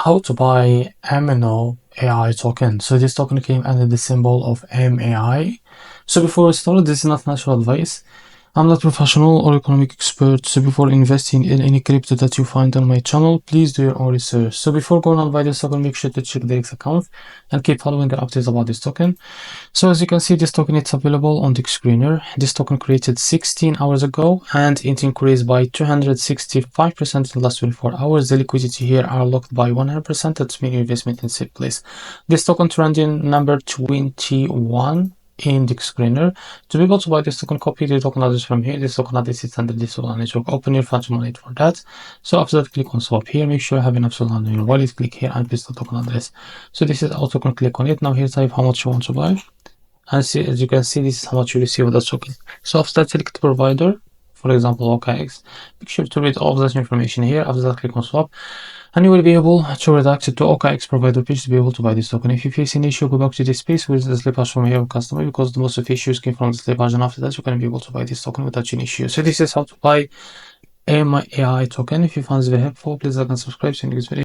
how to buy Amino AI token. So this token came under the symbol of AMAI. So before we start, this is not financial advice. I'm not professional or economic expert, so before investing in any crypto that you find on my channel, please do your own research. So before going on buy this token, make sure to check the TheRichTech account and keep following the updates about this token. So as you can see, this token is available on the screener. This token created 16 hours ago and it increased by 265% in the last 24 hours. The liquidity here are locked by 100%. That's mean investment in safe place. This token trending number 21 in the screener. To be able to buy this token, copy the token address from here. This token address is under this one network. Open your funds wallet for that. So after that, click on swap here. Make sure you have enough on your wallet. Click here and paste the token address. So this is our token. Click on it. Now here type how much you want to buy. And see, as you can see, this is how much you receive with the token. So after that, select the provider, for example, OKX. Make sure to read all of that information here. After that, click on swap. And you will be able to redact it to OKX provider page to be able to buy this token. If you face an issue, go back to this page with the slippage from your customer, because the most of issues came from the slippage, and after that you can be able to buy this token without any issue. So this is how to buy AMI AI token. If you found this very helpful, please like and subscribe. See you in the next video.